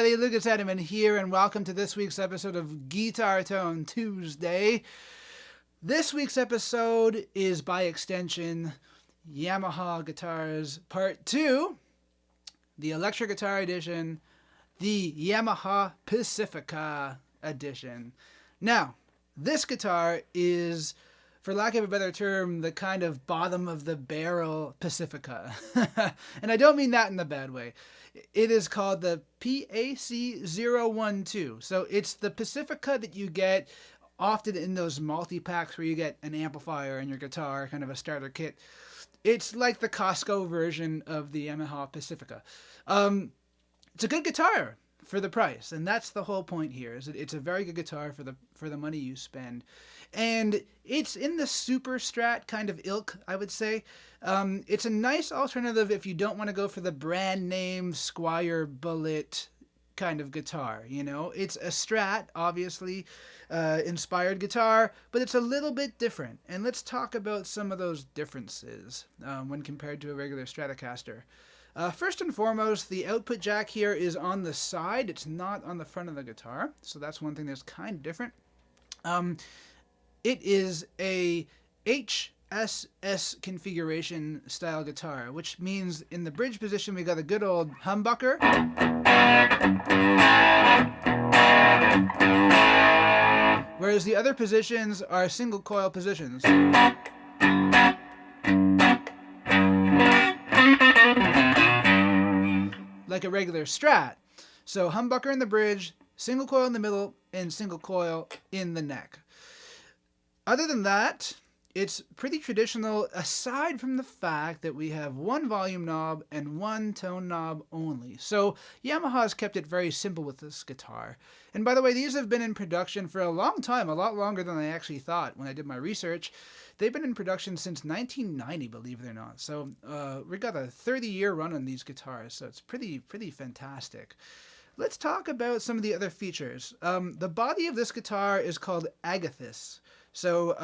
everybody, Lucas Haneman here, and welcome to this week's episode of Guitar Tone Tuesday. This week's episode is, by extension, Yamaha Guitars Part 2, the electric guitar edition, the Yamaha Pacifica edition. Now, this guitar is, for lack of a better term, the kind of bottom of the barrel Pacifica. And I don't mean that in a bad way. It is called the PAC012. So it's the Pacifica that you get often in those multi-packs where you get an amplifier and your guitar, kind of a starter kit. It's like the Costco version of the Yamaha Pacifica. It's a good guitar for the price, and that's the whole point here. Is it's a very good guitar for the money you spend, and it's in the super Strat kind of ilk, I would say. It's a nice alternative if you don't want to go for the brand name Squier Bullet kind of guitar. You know, it's a Strat, obviously inspired guitar, but it's a little bit different. And let's talk about some of those differences when compared to a regular Stratocaster. First and foremost, the output jack here is on the side. It's not on the front of the guitar, so that's one thing that's kind of different. It is a HSS configuration style guitar, which means in the bridge position we got a good old humbucker. Whereas the other positions are single coil positions. Like a regular Strat. So humbucker in the bridge, single coil in the middle, and single coil in the neck. Other than that, it's pretty traditional, aside from the fact that we have one volume knob and one tone knob only. So Yamaha's kept it very simple with this guitar. And by the way, these have been in production for a long time, a lot longer than I actually thought when I did my research. They've been in production since 1990, believe it or not. So we got a 30-year run on these guitars, so it's pretty fantastic. Let's talk about some of the other features. The body of this guitar is called agathis. So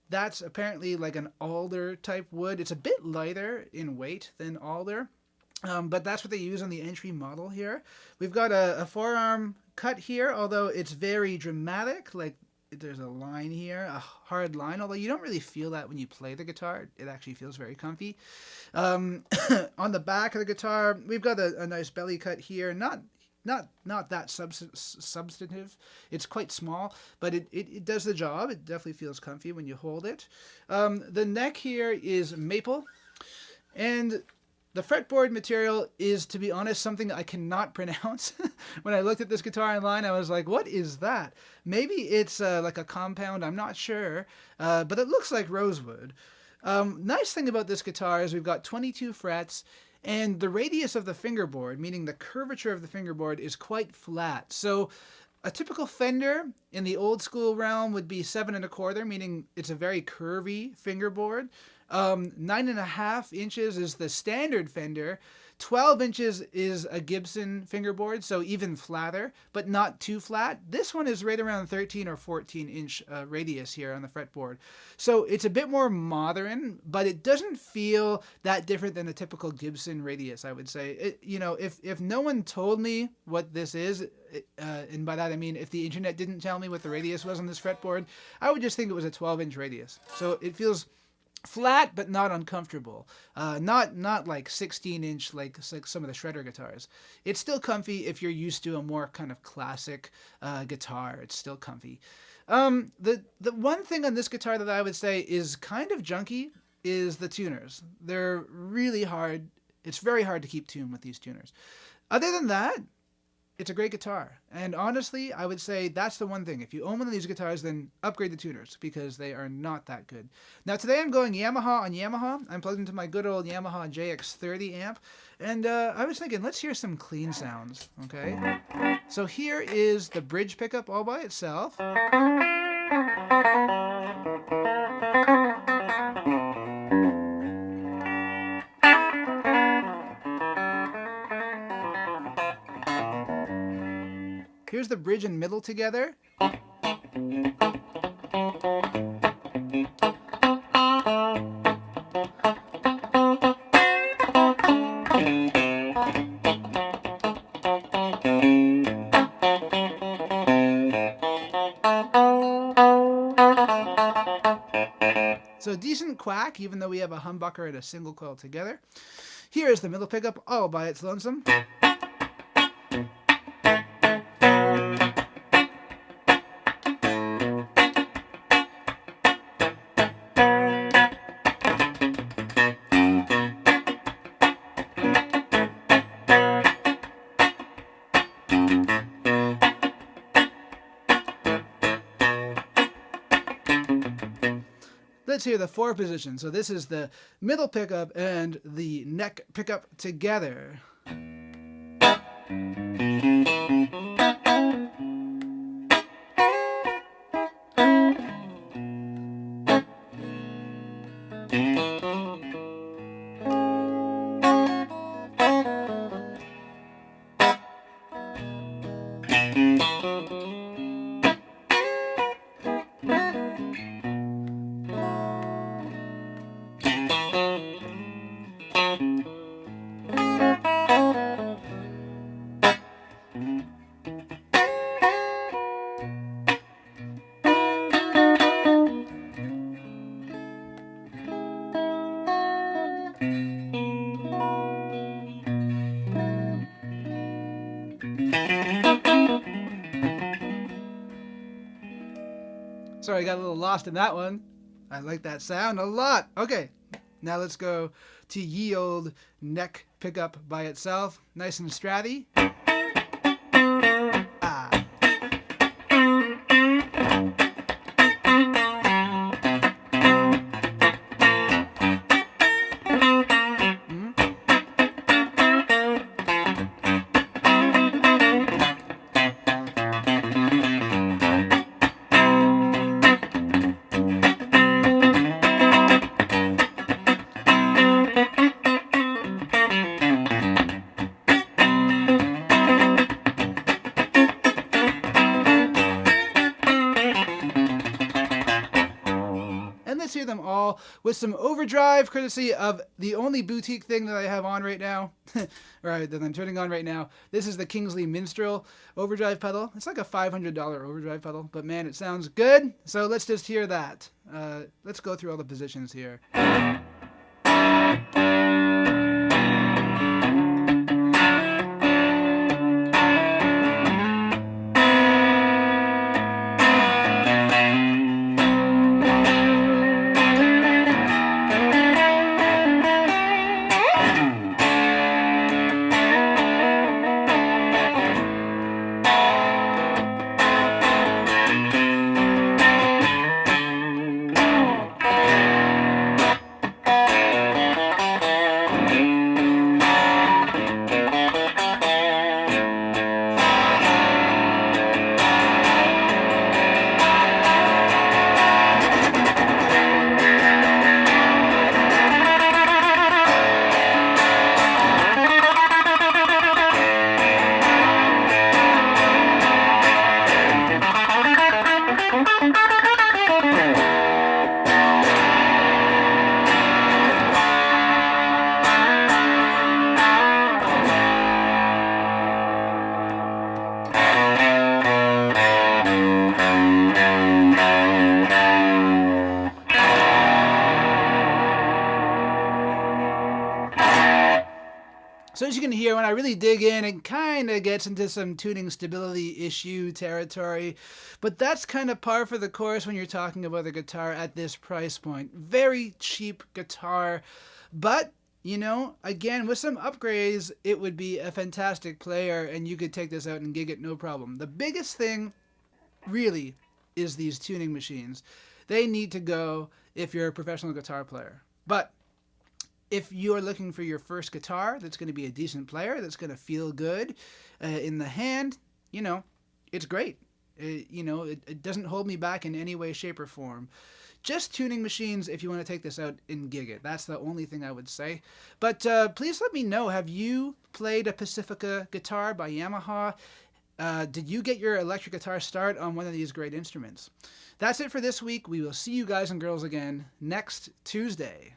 that's apparently like an alder type wood. It's a bit lighter in weight than alder, but that's what they use on the entry model here. We've got a forearm cut here, although it's very dramatic. Like there's a line here, a hard line, although you don't really feel that when you play the guitar. It actually feels very comfy. On the back of the guitar, we've got a nice belly cut here. Not that substantive. It's quite small, but it does the job. It definitely feels comfy when you hold it. The neck here is maple, and the fretboard material is, to be honest, something I cannot pronounce. When I looked at this guitar online, I was like, what is that? Maybe it's like a compound, I'm not sure, but it looks like rosewood. Nice thing about this guitar is we've got 22 frets, and the radius of the fingerboard, meaning the curvature of the fingerboard, is quite flat. So a typical Fender in the old school realm would be 7 1/4, meaning it's a very curvy fingerboard. 9 1/2 inches is the standard Fender. 12 inches is a Gibson fingerboard, so even flatter, but not too flat. This one is right around 13 or 14 inch radius here on the fretboard. So it's a bit more modern, but it doesn't feel that different than a typical Gibson radius, I would say. If no one told me what this is, and by that I mean if the internet didn't tell me what the radius was on this fretboard, I would just think it was a 12-inch radius. So it feels flat, but not uncomfortable. Not like 16-inch like some of the shredder guitars. It's still comfy if you're used to a more kind of classic guitar. It's still comfy. The one thing on this guitar that I would say is kind of junky is the tuners. They're really hard. It's very hard to keep tune with these tuners. Other than that, it's a great guitar. And honestly, I would say that's the one thing. If you own one of these guitars, then upgrade the tuners because they are not that good. Now today I'm going Yamaha on Yamaha. I'm plugged into my good old Yamaha JX30 amp. And I was thinking, let's hear some clean sounds, okay? So here is the bridge pickup all by itself. Here's the bridge and middle together. So decent quack, even though we have a humbucker and a single coil together. Here is the middle pickup all by its lonesome. Let's hear the 4 position. So this is the middle pickup and the neck pickup together. Sorry, I got a little lost in that one. I like that sound a lot. Okay, now let's go to ye old neck pickup by itself. Nice and stratty. Ah. Let's hear them all with some overdrive, courtesy of the only boutique thing that I have on right now, or that I'm turning on right now. This is the Kingsley Minstrel overdrive pedal. It's like a $500 overdrive pedal, but man, it sounds good. So let's just hear that. Let's go through all the positions here. So as you can hear, when I really dig in, it kind of gets into some tuning stability issue territory. But that's kind of par for the course when you're talking about a guitar at this price point. Very cheap guitar. But, you know, again, with some upgrades, it would be a fantastic player, and you could take this out and gig it no problem. The biggest thing, really, is these tuning machines. They need to go if you're a professional guitar player. But if you're looking for your first guitar that's going to be a decent player, that's going to feel good in the hand, you know, it's great. It doesn't hold me back in any way, shape, or form. Just tuning machines if you want to take this out and gig it. That's the only thing I would say. But please let me know, have you played a Pacifica guitar by Yamaha? Did you get your electric guitar start on one of these great instruments? That's it for this week. We will see you guys and girls again next Tuesday.